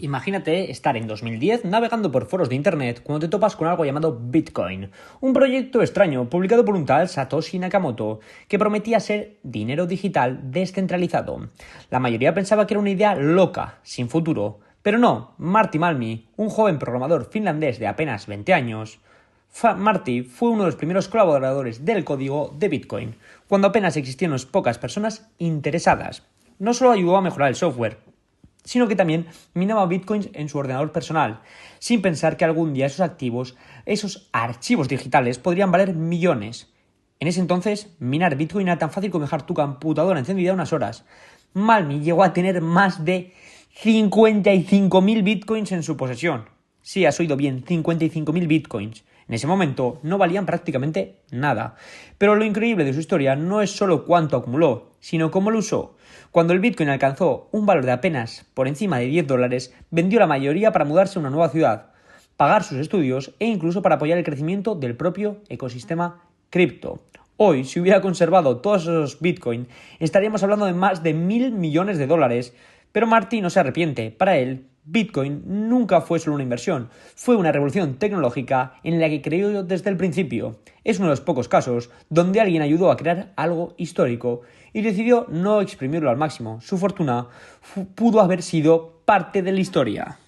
Imagínate estar en 2010 navegando por foros de internet cuando te topas con algo llamado Bitcoin, un proyecto extraño publicado por un tal Satoshi Nakamoto que prometía ser dinero digital descentralizado. La mayoría pensaba que era una idea loca, sin futuro, pero no. Martti Malmi, un joven programador finlandés de apenas 20 años, Martti fue uno de los primeros colaboradores del código de Bitcoin, cuando apenas existían unas pocas personas interesadas. No solo ayudó a mejorar el software, sino que también minaba bitcoins en su ordenador personal, sin pensar que algún día esos activos, esos archivos digitales, podrían valer millones. En ese entonces, minar bitcoin era tan fácil como dejar tu computadora encendida unas horas. Malmi llegó a tener más de 55.000 bitcoins en su posesión. Sí, has oído bien, 55.000 bitcoins. En ese momento no valían prácticamente nada. Pero lo increíble de su historia no es solo cuánto acumuló, sino cómo lo usó. Cuando el Bitcoin alcanzó un valor de apenas por encima de $10, vendió la mayoría para mudarse a una nueva ciudad, pagar sus estudios e incluso para apoyar el crecimiento del propio ecosistema cripto. Hoy, si hubiera conservado todos esos Bitcoin, estaríamos hablando de más de $1.000 millones. Pero Martti no se arrepiente. Para él, Bitcoin nunca fue solo una inversión, fue una revolución tecnológica en la que creyó desde el principio. Es uno de los pocos casos donde alguien ayudó a crear algo histórico y decidió no exprimirlo al máximo. Su fortuna pudo haber sido parte de la historia.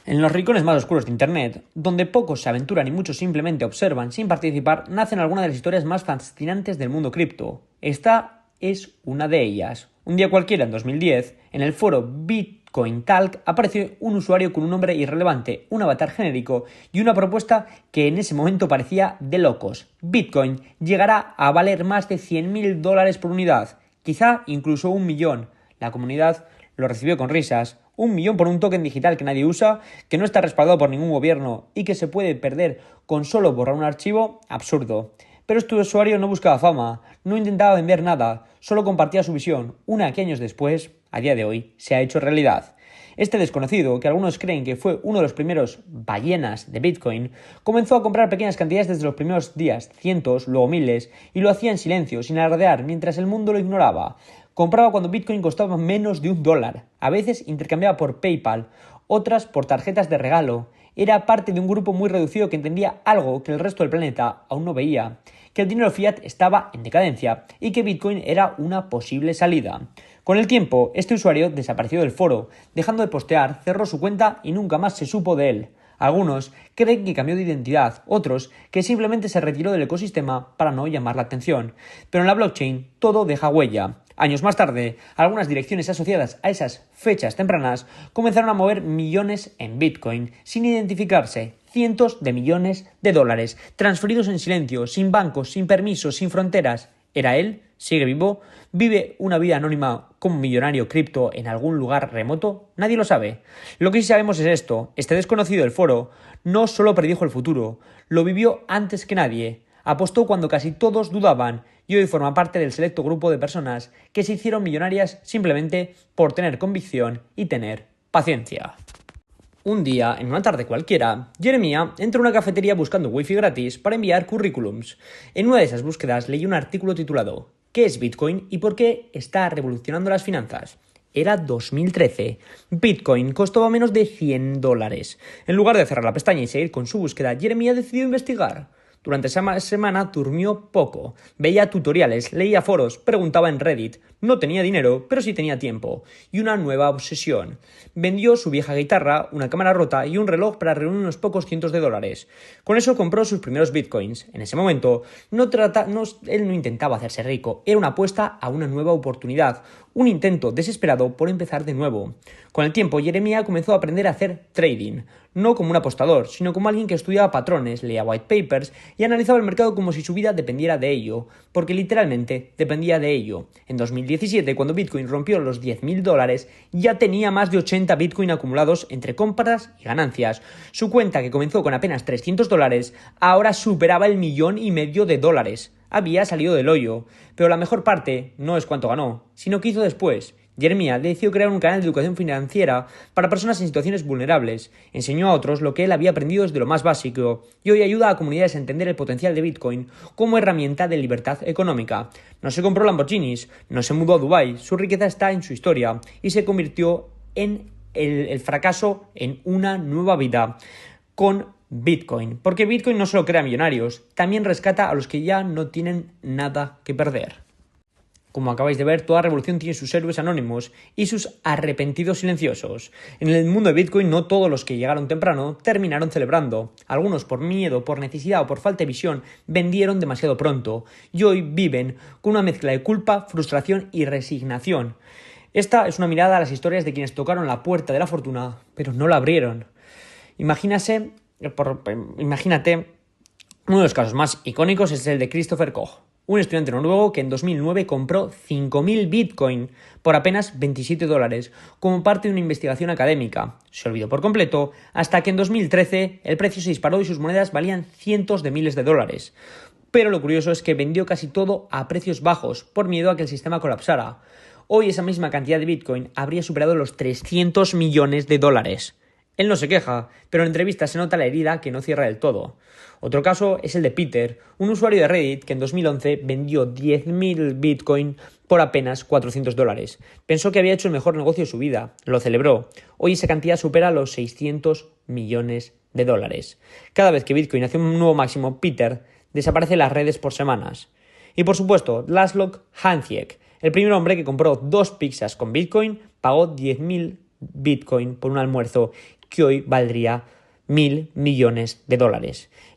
En los rincones más oscuros de Internet, donde pocos se aventuran y muchos simplemente observan sin participar, nacen algunas de las historias más fascinantes del mundo cripto. Esta es una de ellas. Un día cualquiera, en 2010, en el foro Bitcoin Talk apareció un usuario con un nombre irrelevante, un avatar genérico y una propuesta que en ese momento parecía de locos. Bitcoin llegará a valer más de $100.000 por unidad, quizá incluso 1 millón. La comunidad lo recibió con risas. 1 millón por un token digital que nadie usa, que no está respaldado por ningún gobierno y que se puede perder con solo borrar un archivo, absurdo. Pero este usuario no buscaba fama, no intentaba vender nada, solo compartía su visión, una que años después, a día de hoy, se ha hecho realidad. Este desconocido, que algunos creen que fue uno de los primeros ballenas de Bitcoin, comenzó a comprar pequeñas cantidades desde los primeros días, cientos, luego miles, y lo hacía en silencio, sin alardear, mientras el mundo lo ignoraba. Compraba cuando Bitcoin costaba menos de $1. A veces intercambiaba por PayPal, otras por tarjetas de regalo. Era parte de un grupo muy reducido que entendía algo que el resto del planeta aún no veía, que el dinero fiat estaba en decadencia y que Bitcoin era una posible salida. Con el tiempo, este usuario desapareció del foro, dejando de postear, cerró su cuenta y nunca más se supo de él. Algunos creen que cambió de identidad, otros que simplemente se retiró del ecosistema para no llamar la atención. Pero en la blockchain todo deja huella. Años más tarde, algunas direcciones asociadas a esas fechas tempranas comenzaron a mover millones en Bitcoin sin identificarse, cientos de millones de dólares, transferidos en silencio, sin bancos, sin permisos, sin fronteras. ¿Era él? ¿Sigue vivo? ¿Vive una vida anónima como millonario cripto en algún lugar remoto? Nadie lo sabe. Lo que sí sabemos es esto: este desconocido del foro no solo predijo el futuro, lo vivió antes que nadie. Apostó cuando casi todos dudaban y hoy forma parte del selecto grupo de personas que se hicieron millonarias simplemente por tener convicción y tener paciencia. Un día, en una tarde cualquiera, Jeremiah entró a una cafetería buscando wifi gratis para enviar currículums. En una de esas búsquedas leyó un artículo titulado ¿Qué es Bitcoin y por qué está revolucionando las finanzas? Era 2013. Bitcoin costaba menos de $100. En lugar de cerrar la pestaña y seguir con su búsqueda, Jeremiah decidió investigar. Durante esa semana durmió poco, veía tutoriales, leía foros, preguntaba en Reddit. No tenía dinero, pero sí tenía tiempo y una nueva obsesión. Vendió su vieja guitarra, una cámara rota y un reloj para reunir unos pocos cientos de dólares. Con eso compró sus primeros bitcoins. En ese momento, él no intentaba hacerse rico, era una apuesta a una nueva oportunidad, un intento desesperado por empezar de nuevo. Con el tiempo, Jeremiah comenzó a aprender a hacer trading, no como un apostador, sino como alguien que estudiaba patrones, leía white papers y analizaba el mercado como si su vida dependiera de ello, porque literalmente dependía de ello. En 2017, cuando Bitcoin rompió los $10.000, ya tenía más de 80 Bitcoin acumulados entre compras y ganancias. Su cuenta, que comenzó con apenas $300, ahora superaba el $1,500,000. Había salido del hoyo, pero la mejor parte no es cuánto ganó, sino qué hizo después. Jeremiah decidió crear un canal de educación financiera para personas en situaciones vulnerables. Enseñó a otros lo que él había aprendido desde lo más básico y hoy ayuda a comunidades a entender el potencial de Bitcoin como herramienta de libertad económica. No se compró Lamborghinis, no se mudó a Dubái, su riqueza está en su historia y se convirtió en el fracaso en una nueva vida con Bitcoin. Porque Bitcoin no solo crea millonarios, también rescata a los que ya no tienen nada que perder. Como acabáis de ver, toda revolución tiene sus héroes anónimos y sus arrepentidos silenciosos. En el mundo de Bitcoin no todos los que llegaron temprano terminaron celebrando. Algunos por miedo, por necesidad o por falta de visión vendieron demasiado pronto y hoy viven con una mezcla de culpa, frustración y resignación. Esta es una mirada a las historias de quienes tocaron la puerta de la fortuna, pero no la abrieron. Imagínate, uno de los casos más icónicos es el de Christopher Koch, un estudiante noruego que en 2009 compró 5.000 Bitcoin por apenas $27 como parte de una investigación académica. Se olvidó por completo hasta que en 2013 el precio se disparó y sus monedas valían cientos de miles de dólares. Pero lo curioso es que vendió casi todo a precios bajos por miedo a que el sistema colapsara. Hoy esa misma cantidad de Bitcoin habría superado los 300 millones de dólares. Él no se queja, pero en entrevistas se nota la herida que no cierra del todo. Otro caso es el de Peter, un usuario de Reddit que en 2011 vendió 10.000 Bitcoin por apenas $400. Pensó que había hecho el mejor negocio de su vida, lo celebró. Hoy esa cantidad supera los 600 millones de dólares. Cada vez que Bitcoin hace un nuevo máximo, Peter desaparece de las redes por semanas. Y por supuesto, Laszlo Hanziek, el primer hombre que compró 2 pizzas con Bitcoin, pagó 10.000 Bitcoin por un almuerzo que hoy valdría $1.000 millones.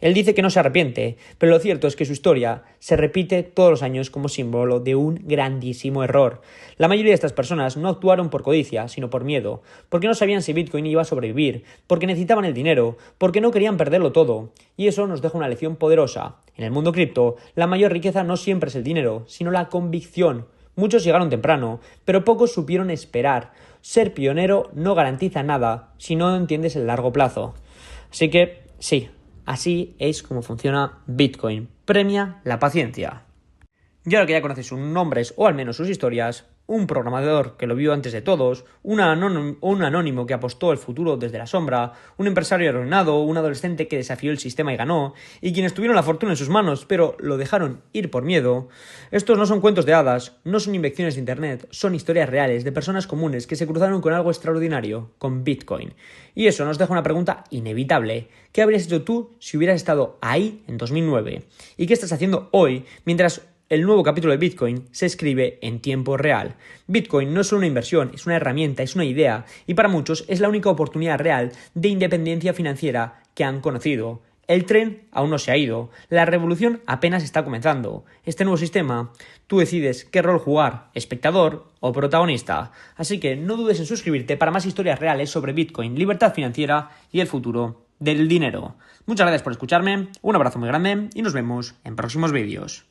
Él dice que no se arrepiente, pero lo cierto es que su historia se repite todos los años como símbolo de un grandísimo error. La mayoría de estas personas no actuaron por codicia, sino por miedo, porque no sabían si Bitcoin iba a sobrevivir, porque necesitaban el dinero, porque no querían perderlo todo. Y eso nos deja una lección poderosa. En el mundo cripto, la mayor riqueza no siempre es el dinero, sino la convicción. Muchos llegaron temprano, pero pocos supieron esperar. Ser pionero no garantiza nada si no entiendes el largo plazo. Así que, sí, así es como funciona Bitcoin. Premia la paciencia. Y ahora que ya conoces sus nombres o al menos sus historias, un programador que lo vio antes de todos, un anónimo que apostó el futuro desde la sombra, un empresario arruinado, un adolescente que desafió el sistema y ganó, y quienes tuvieron la fortuna en sus manos pero lo dejaron ir por miedo. Estos no son cuentos de hadas, no son invenciones de internet, son historias reales de personas comunes que se cruzaron con algo extraordinario, con Bitcoin. Y eso nos deja una pregunta inevitable. ¿Qué habrías hecho tú si hubieras estado ahí en 2009? ¿Y qué estás haciendo hoy mientras el nuevo capítulo de Bitcoin se escribe en tiempo real? Bitcoin no es solo una inversión, es una herramienta, es una idea, y para muchos es la única oportunidad real de independencia financiera que han conocido. El tren aún no se ha ido, la revolución apenas está comenzando. Este nuevo sistema, tú decides qué rol jugar, espectador o protagonista. Así que no dudes en suscribirte para más historias reales sobre Bitcoin, libertad financiera y el futuro del dinero. Muchas gracias por escucharme, un abrazo muy grande y nos vemos en próximos vídeos.